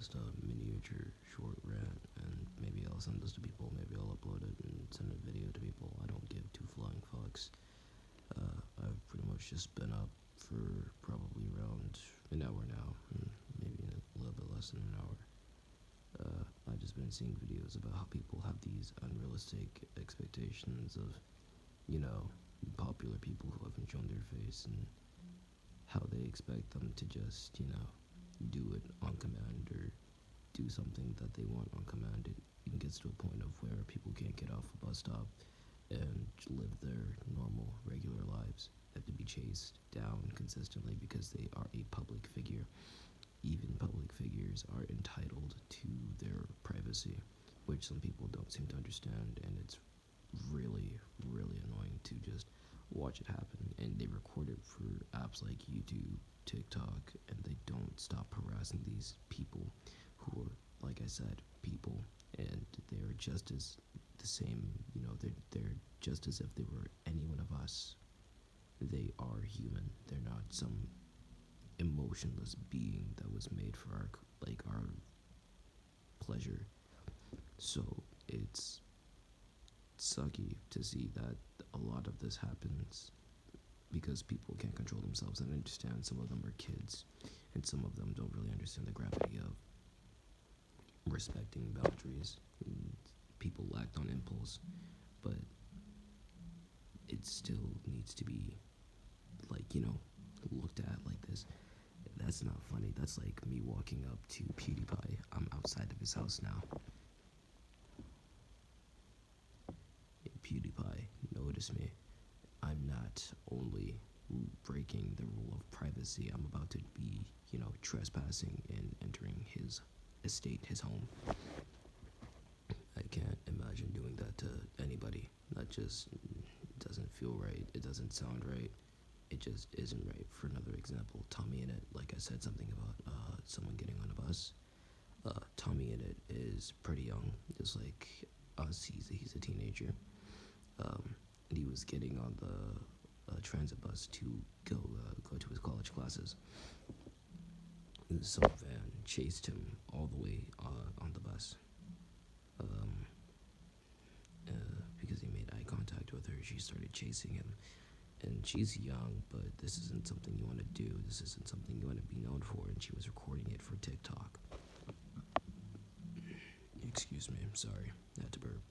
just a miniature short rant, and maybe I'll send this to people. Maybe I'll upload it and send a video to people. I don't give two flying fucks. I've pretty much just been up for probably around an hour now, maybe a little bit less than an hour. I've just been seeing videos about how people have these unrealistic expectations of, popular people who haven't shown their face, and how they expect them to just, do it on command or do something that they want on command. It even gets to a point of where people can't get off a bus stop and live their normal, regular lives. They have to be chased down consistently because they are a public figure. Even public figures are entitled to their privacy, which some people don't seem to understand, and it's really, really annoying to just watch it happen. And they record it for apps like YouTube, TikTok, and they don't stop harassing these people who are, like I said, people, and they're just as the same, they're just as if they were any one of us. They are human. They're not some emotionless being that was made for our pleasure. So it's sucky to see that a lot of this happens because people can't control themselves. And I understand some of them are kids, and some of them don't really understand the gravity of respecting boundaries. And people act on impulse, but it still needs to be looked at like this. That's not funny. That's like me walking up to PewDiePie. I'm outside of his house now. Hey, PewDiePie, notice me. I'm not only breaking the rule of privacy, I'm about to be, trespassing and entering his estate, his home. I can't imagine doing that to anybody. That just doesn't feel right. It doesn't sound right. It just isn't right. For another example, TommyInnit, like I said something about someone getting on a bus. TommyInnit is pretty young, just like us. He's a teenager. And he was getting on the transit bus to go to his college classes. Some van chased him all the way on the bus. Because he made eye contact with her, she started chasing him. And she's young, but this isn't something you want to do. This isn't something you want to be known for, and she was recording it for TikTok. Excuse me, I'm sorry. I had to burp.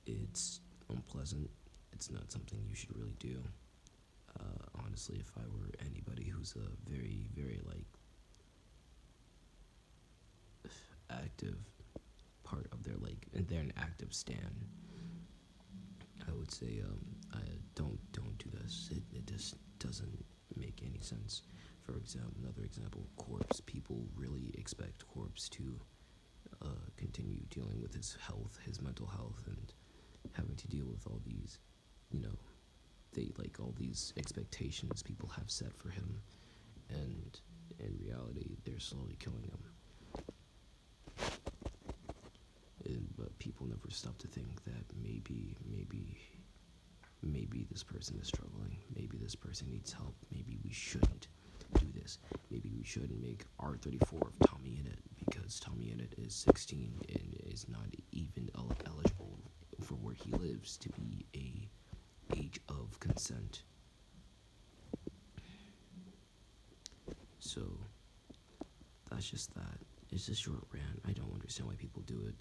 It's unpleasant. It's not something you should really do. Honestly, if I were anybody who's a very, very, active part of their, and they're an active stan, I would say, I don't do this. It just doesn't make any sense. For example, another example, Corpse. People really expect Corpse to continue dealing with his health, his mental health, and having to deal with all these, all these expectations people have set for him, and in reality, they're slowly killing him. But people never stop to think that maybe this person is struggling. Maybe this person needs help. Maybe we shouldn't do this. Maybe we shouldn't make R34 of TommyInnit because TommyInnit is 16 and is not even eligible for where he lives to be a age of consent. So that's just that. It's a short rant. I don't understand why people do it.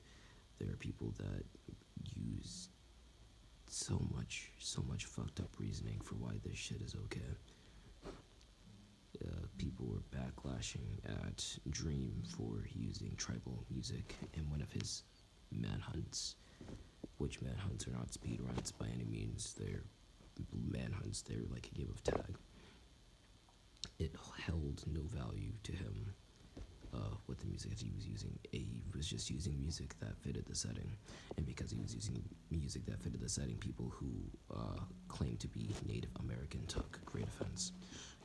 There are people that use so much fucked up reasoning for why this shit is okay. People were backlashing at Dream for using tribal music in one of his manhunts, which manhunts are not speedruns by any means. They're manhunts. They're like a game of tag. It held no value to him with the music that he was using. He was just using music that fitted the setting, and because he was using music that fitted the setting, people who claim to be Native American took great offense.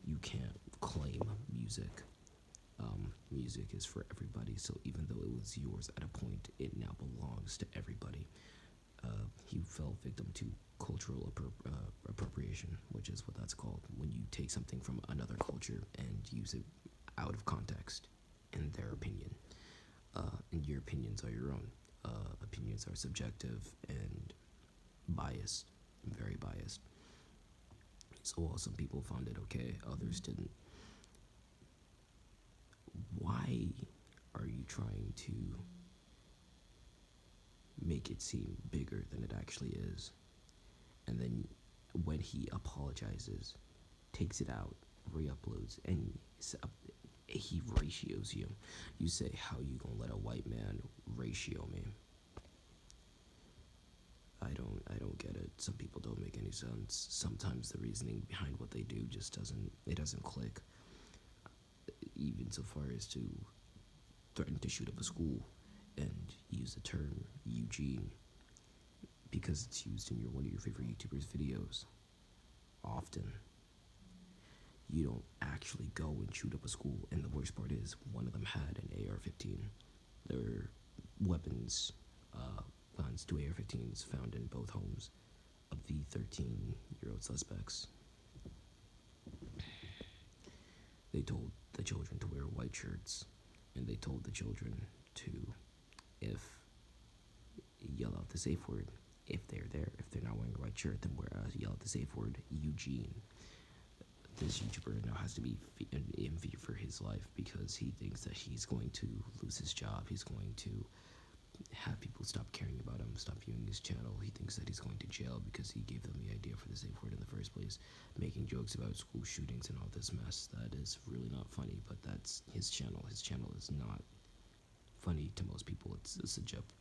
You can't claim music. Music is for everybody, so even though it was yours at a point, it now belongs to everybody. He fell victim to cultural appropriation, which is what that's called, when you take something from another culture and use it out of context, in their opinion. and your opinions are your own. Opinions are subjective and biased, very biased. So while some people found it okay, others didn't. Why are you trying to make it seem bigger than it actually is? And then when he apologizes, takes it out, re-uploads, and he ratios you. You say, how you gonna let a white man ratio me? I don't get it. Some people don't make any sense. Sometimes the reasoning behind what they do just doesn't click. Even so far as to threaten to shoot up a school and use the term Eugene because it's used in one of your favorite YouTubers' videos often. You don't actually go and shoot up a school, and the worst part is one of them had an AR-15. There were guns to AR-15s found in both homes of the 13-year-old suspects. They told the children to wear white shirts, and they told the children to, if yell out the safe word, if they're there. If they're not wearing a white shirt, then yell out the safe word, Eugene. This YouTuber now has to be in fear for his life because he thinks that he's going to lose his job. He's going to have people stop caring about him, stop viewing his channel. He thinks that he's going to jail because he gave them the idea for the safe word in the first place, making jokes about school shootings and all this mess. That is really not funny, but that's his channel. His channel is not funny to most people. It's a subjective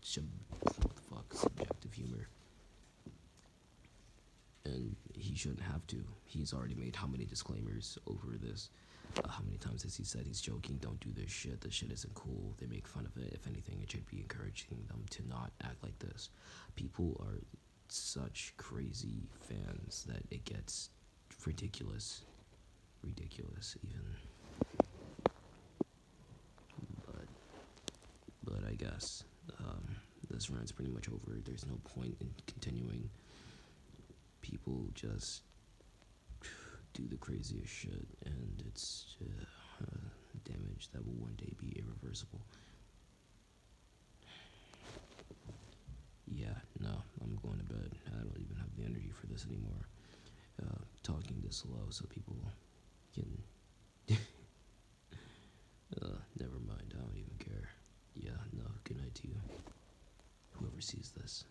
humor. And he shouldn't have to. He's already made how many disclaimers over this? How many times has he said he's joking? Don't do this shit. This shit isn't cool. They make fun of it. If anything, it should be encouraging them to not act like this. People are such crazy fans that it gets ridiculous. Ridiculous, even. But I guess this rant's pretty much over. There's no point in continuing. People just do the craziest shit, and it's damage that will one day be irreversible. Yeah, no, I'm going to bed. I don't even have the energy for this anymore. Talking this slow so people can... never mind, I don't even care. Yeah, no, good night to you. Whoever sees this.